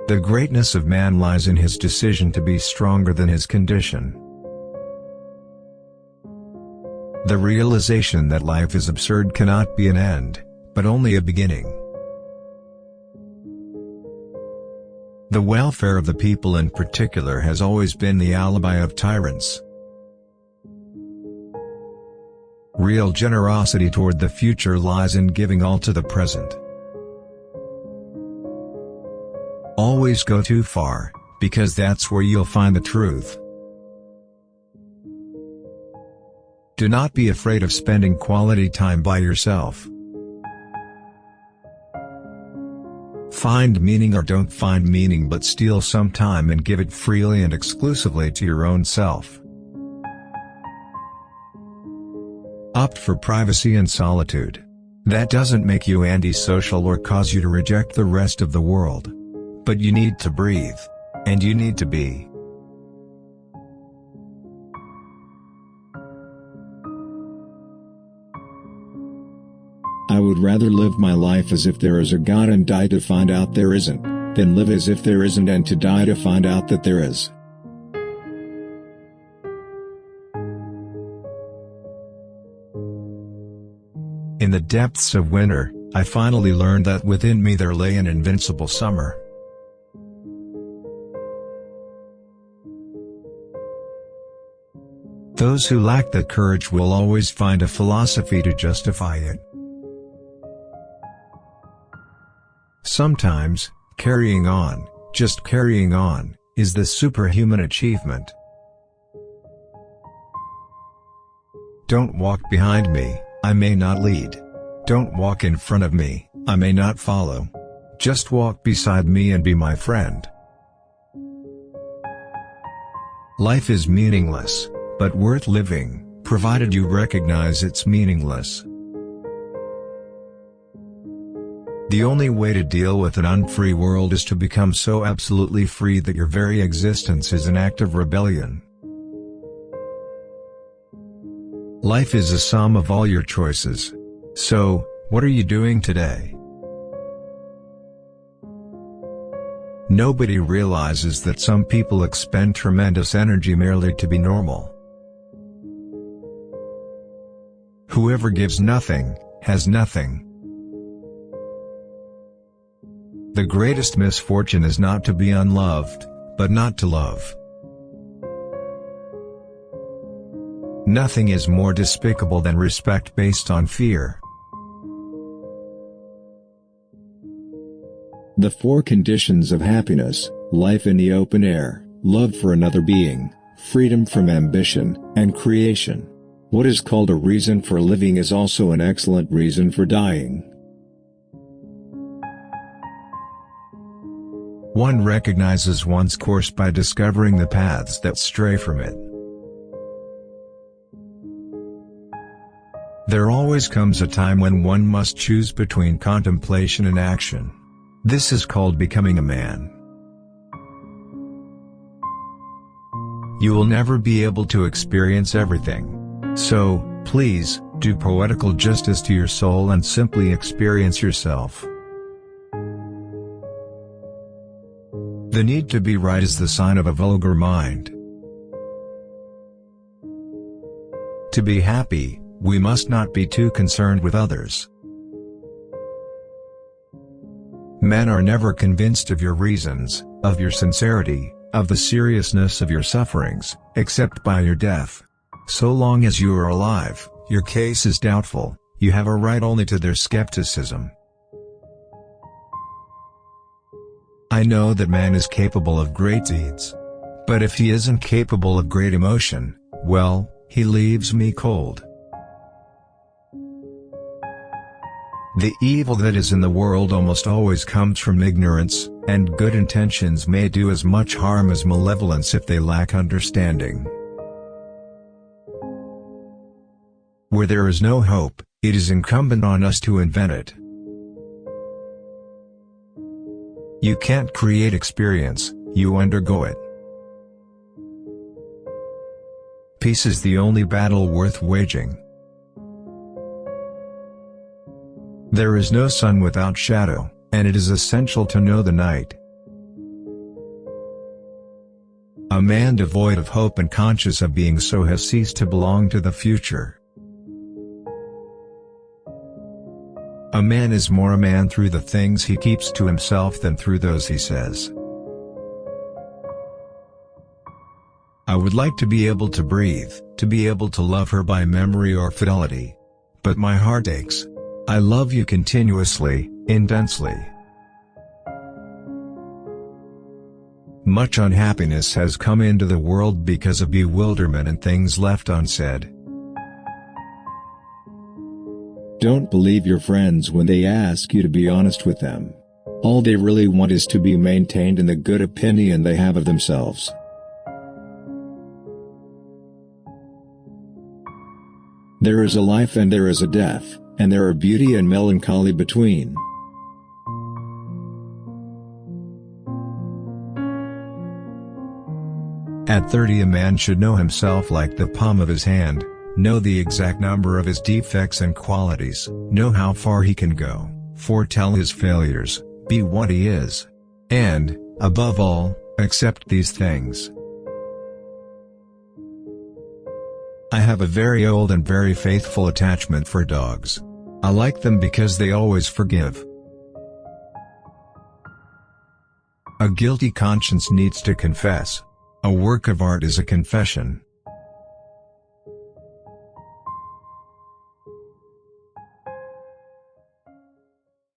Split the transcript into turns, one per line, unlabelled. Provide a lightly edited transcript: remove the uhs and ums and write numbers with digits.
The greatness of man lies in his decision to be stronger than his condition. The realization that life is absurd cannot be an end, but only a beginning. The welfare of the people in particular has always been the alibi of tyrants. Real generosity toward the future lies in giving all to the present. Always go too far, because that's where you'll find the truth. Do not be afraid of spending quality time by yourself. Find meaning or don't find meaning, but steal some time and give it freely and exclusively to your own self. Opt for privacy and solitude. That doesn't make you antisocial or cause you to reject the rest of the world. But you need to breathe. And you need to be.
I would rather live my life as if there is a God and die to find out there isn't, than live as if there isn't and to die to find out that there is.
In the depths of winter, I finally learned that within me there lay an invincible summer. Those who lack that courage will always find a philosophy to justify it. Sometimes, carrying on, just carrying on, is the superhuman achievement. Don't walk behind me, I may not lead. Don't walk in front of me, I may not follow. Just walk beside me and be my friend. Life is meaningless, but worth living, provided you recognize it's meaningless. The only way to deal with an unfree world is to become so absolutely free that your very existence is an act of rebellion. Life is a sum of all your choices. So, what are you doing today? Nobody realizes that some people expend tremendous energy merely to be normal. Whoever gives nothing, has nothing. The greatest misfortune is not to be unloved, but not to love. Nothing is more despicable than respect based on fear.
The four conditions of happiness: life in the open air, love for another being, freedom from ambition, and creation. What is called a reason for living is also an excellent reason for dying.
One recognizes one's course by discovering the paths that stray from it. There always comes a time when one must choose between contemplation and action. This is called becoming a man. You will never be able to experience everything. So, please, do poetical justice to your soul and simply experience yourself. The need to be right is the sign of a vulgar mind. To be happy, we must not be too concerned with others. Men are never convinced of your reasons, of your sincerity, of the seriousness of your sufferings, except by your death. So long as you are alive, your case is doubtful, you have a right only to their skepticism. I know that man is capable of great deeds. But if he isn't capable of great emotion, well, he leaves me cold. The evil that is in the world almost always comes from ignorance, and good intentions may do as much harm as malevolence if they lack understanding. Where there is no hope, it is incumbent on us to invent it. You can't create experience, you undergo it. Peace is the only battle worth waging. There is no sun without shadow, and it is essential to know the night. A man devoid of hope and conscious of being so has ceased to belong to the future. A man is more a man through the things he keeps to himself than through those he says. I would like to be able to breathe, to be able to love her by memory or fidelity. But my heart aches. I love you continuously, intensely. Much unhappiness has come into the world because of bewilderment and things left unsaid.
Don't believe your friends when they ask you to be honest with them. All they really want is to be maintained in the good opinion they have of themselves. There is a life and there is a death, and there are beauty and melancholy between.
At 30 a man should know himself like the palm of his hand, know the exact number of his defects and qualities, know how far he can go, foretell his failures, be what he is. And, above all, accept these things. I have a very old and very faithful attachment for dogs. I like them because they always forgive. A guilty conscience needs to confess. A work of art is a confession.